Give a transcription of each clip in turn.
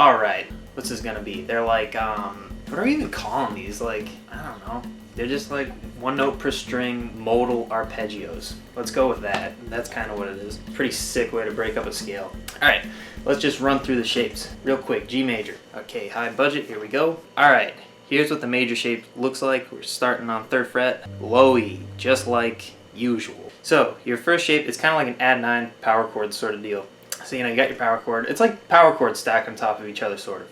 All right, what's this gonna be? They're like, what are we even calling these? Like, I don't know. They're just like one note per string modal arpeggios. Let's go with that. That's kind of what it is. Pretty sick way to break up a scale. All right, let's just run through the shapes real quick. G major. Okay, high budget, here we go. All right, here's what the major shape looks like. We're starting on 3rd fret, low E, just like usual. So your first shape is kind of like an add 9 power chord sort of deal. So, you got your power chord. It's like power chords stacked on top of each other, sort of.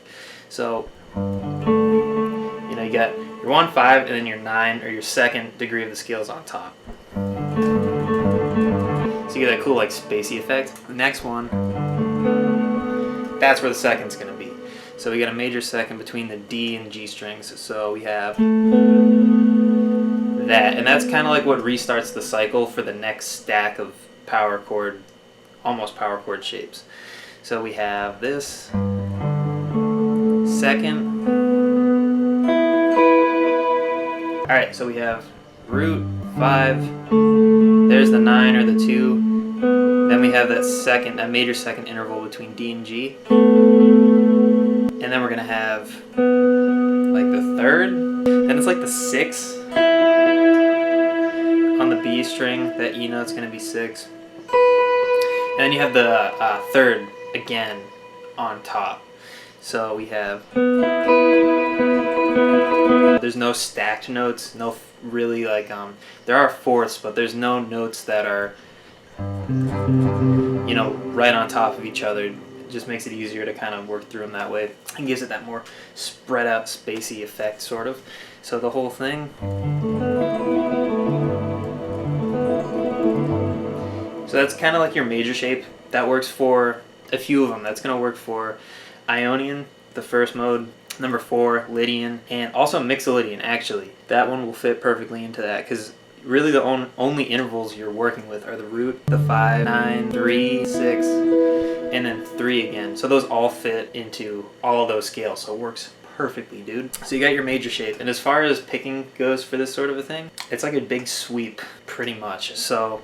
So, you got your 1, 5, and then your 9, or your 2nd degree of the scale is on top. So you get that cool, like, spacey effect. The next one, that's where the 2nd's going to be. So we got a major 2nd between the D and G strings. So we have that. And that's kind of like what restarts the cycle for the next stack of power chord, almost power chord shapes. So we have this 2nd. Alright, so we have root, 5, there's the 9 or the 2, then we have that major 2nd interval between D and G, and then we're going to have like the 3rd, then it's like the 6 on the B string, that E note's going to be 6, and then you have the 3rd again on top. So we have, there's no stacked notes, no really like, there are 4ths, but there's no notes that are, right on top of each other. It just makes it easier to kind of work through them that way, and gives it that more spread out, spacey effect, sort of. So the whole thing. So that's kind of like your major shape. That works for a few of them. That's going to work for Aeolian, the first mode, number 4, Lydian, and also Mixolydian, actually. That one will fit perfectly into that, because really the only intervals you're working with are the root, the 5, 9, 3, 6, and then 3 again. So those all fit into all of those scales, so it works perfectly, dude. So you got your major shape, and as far as picking goes for this sort of a thing, it's like a big sweep, pretty much. So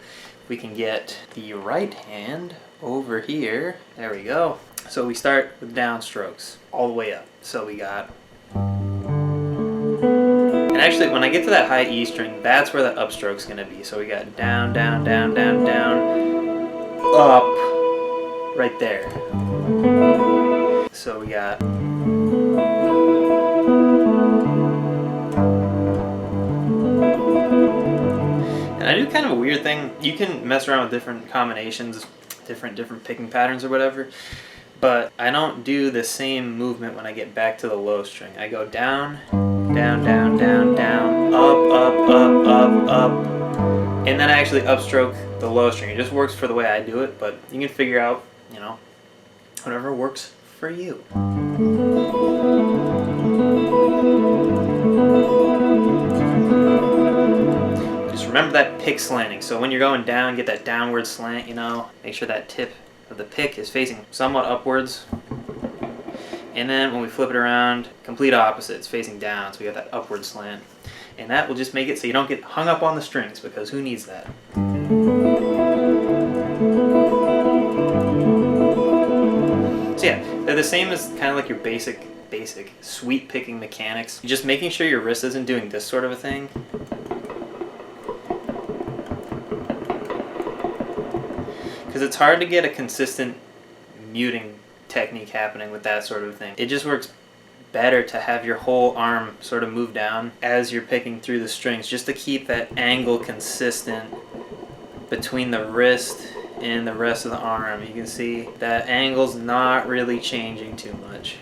we can get the right hand over here. There we go. So we start with downstrokes all the way up. So we got, and actually when I get to that high E string, that's where the upstroke's gonna be. So we got down, down, down, down, down, up, right there. So we got, and I do kind of a weird thing. You can mess around with different combinations, different picking patterns or whatever. But I don't do the same movement when I get back to the low string. I go down, down, down, down, down, up, up, up, up, up, and then I actually upstroke the low string. It just works for the way I do it, but you can figure out, whatever works for you. Just remember that pick slanting. So when you're going down, get that downward slant, make sure that tip of the pick is facing somewhat upwards, and then when we flip it around, complete opposite, it's facing down, so we got that upward slant, and that will just make it so you don't get hung up on the strings, because who needs that? So yeah, they're the same as kind of like your basic sweep picking mechanics. Just making sure your wrist isn't doing this sort of a thing. Because it's hard to get a consistent muting technique happening with that sort of thing. It just works better to have your whole arm sort of move down as you're picking through the strings, just to keep that angle consistent between the wrist and the rest of the arm. You can see that angle's not really changing too much.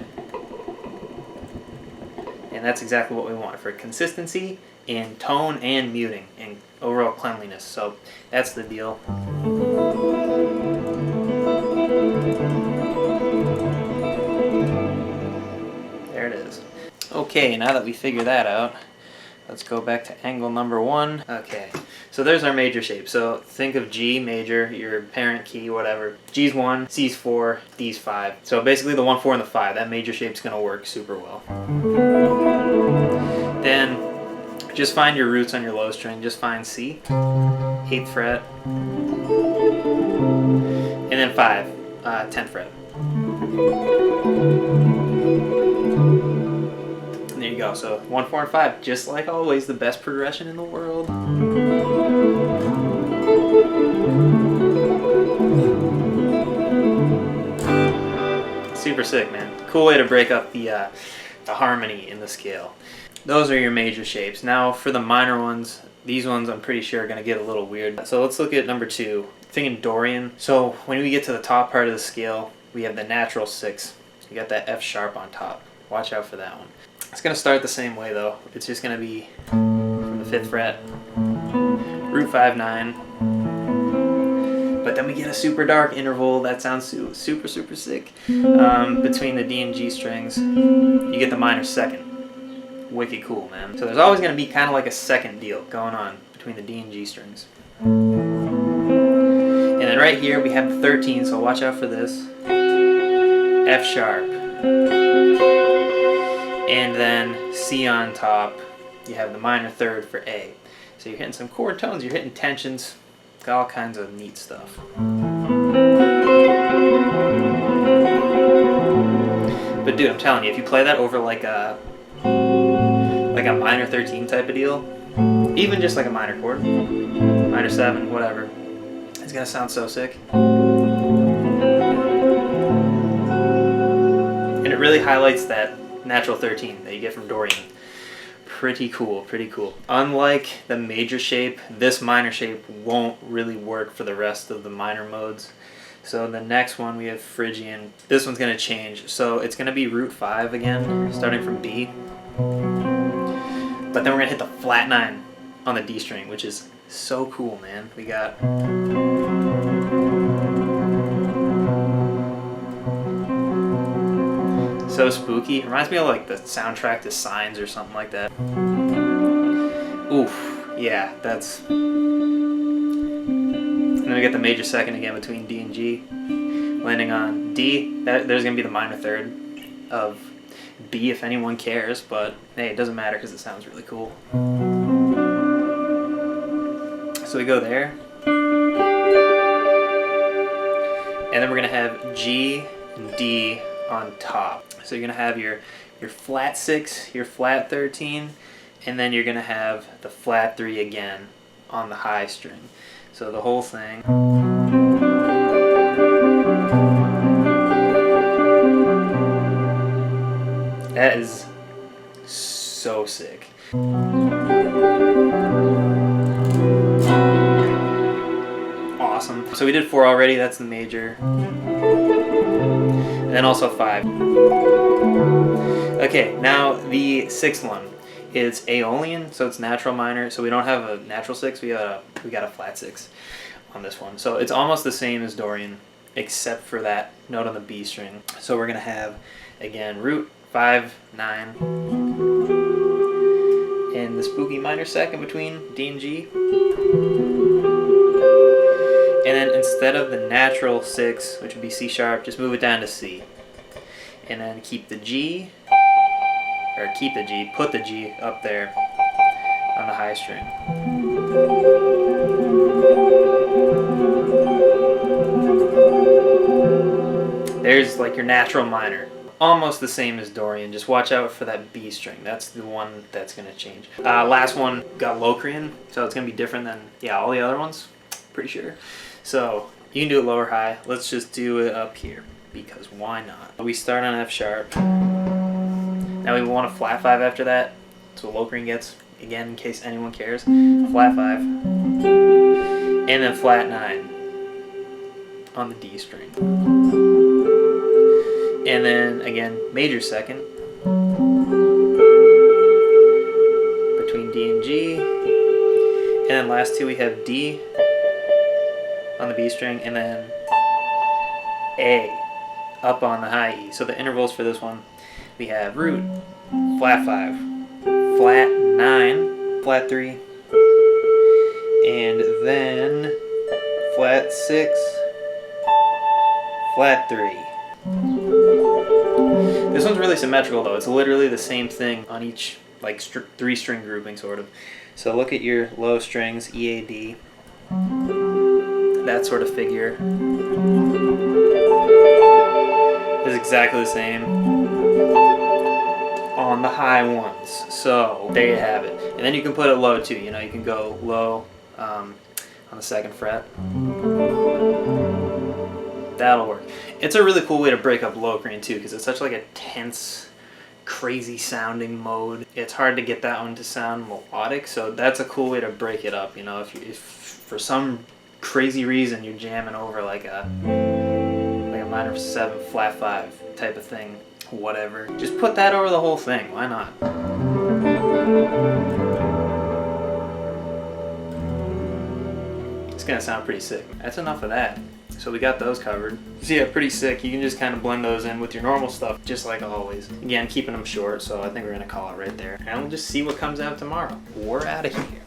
And that's exactly what we want for consistency in tone and muting and overall cleanliness. So that's the deal. There it is. Okay, now that we figure that out, let's go back to angle number 1. Okay, so there's our major shape. So think of G major, your parent key, whatever. G's 1, C's 4, D's 5. So basically the 1, 4, and the 5, that major shape's gonna work super well. Then just find your roots on your low string. Just find C, 8th fret, and then 5, 10th fret. go. So 1, 4, and 5, just like always, the best progression in the world. Super sick, man. Cool way to break up the harmony in the scale. Those are your major shapes. Now for the minor ones, these ones I'm pretty sure are going to get a little weird. So let's look at number 2, thinking Dorian. So when we get to the top part of the scale, we have the natural 6. You got that F sharp on top. Watch out for that one. It's going to start the same way though. It's just going to be from the 5th fret, root 5, 9. But then we get a super dark interval that sounds super sick. Between the D and G strings, you get the minor 2nd. Wicked cool, man. So there's always going to be kind of like a second deal going on between the D and G strings. And then right here we have the 13, so watch out for this. F sharp. And then C on top. You have the minor 3rd for A. So you're hitting some chord tones, you're hitting tensions, got all kinds of neat stuff. But dude, I'm telling you, if you play that over like a minor 13 type of deal, even just like a minor chord, minor 7, whatever, it's gonna sound so sick. And it really highlights that natural 13 that you get from Dorian. Pretty cool. Unlike the major shape, this minor shape won't really work for the rest of the minor modes. So the next one we have Phrygian. This one's gonna change. So it's gonna be root 5 again, starting from B. But then we're gonna hit the flat 9 on the D string, which is so cool, man. We got so spooky. It reminds me of like the soundtrack to Signs or something like that. Oof, yeah, that's. And then we get the major 2nd again between D and G, landing on D. There's gonna be the minor 3rd of B if anyone cares, but hey, it doesn't matter because it sounds really cool. So we go there, and then we're gonna have G and D on top. So you're gonna have your flat 6, your flat 13, and then you're gonna have the flat 3 again on the high string. So the whole thing. That is so sick. Awesome. So we did 4 already, that's the major. And then also 5. Okay, now the 6th one is Aeolian, so it's natural minor. So we don't have a natural 6, we got a flat 6 on this one. So it's almost the same as Dorian, except for that note on the B string. So we're gonna have, again, root 5, 9, and the spooky minor 2nd between D and G. And then instead of the natural 6, which would be C sharp, just move it down to C. And then keep the G, put the G up there on the high string. There's like your natural minor. Almost the same as Dorian, just watch out for that B string. That's the one that's going to change. Last one got Locrian, so it's going to be different than all the other ones, pretty sure. So you can do it lower, high. Let's just do it up here, because why not? We start on F sharp. Now we want a flat 5 after that. That's what Locrian gets, again, in case anyone cares. Flat 5. And then flat 9 on the D string. And then, again, major 2nd between D and G. And then last 2 we have D on the B string, and then A up on the high E. So the intervals for this one, we have root, flat 5, flat 9, flat 3, and then flat 6, flat 3. This one's really symmetrical though. It's literally the same thing on each like 3-string grouping sort of. So look at your low strings, E, A, D. That sort of figure is exactly the same on the high ones. So there you have it. And then you can put it low too. You know, you can go low on the 2nd fret. That'll work. It's a really cool way to break up Locrian too, because it's such like a tense, crazy sounding mode. It's hard to get that one to sound melodic, so that's a cool way to break it up. You know, if for some crazy reason you're jamming over like a minor 7 flat 5 type of thing, whatever, just put that over the whole thing. Why not? It's gonna sound pretty sick. That's enough of that. So we got those covered. So yeah, pretty sick. You can just kind of blend those in with your normal stuff, just like always. Again, keeping them short, so I think we're gonna call it right there. And we'll just see what comes out tomorrow. We're out of here.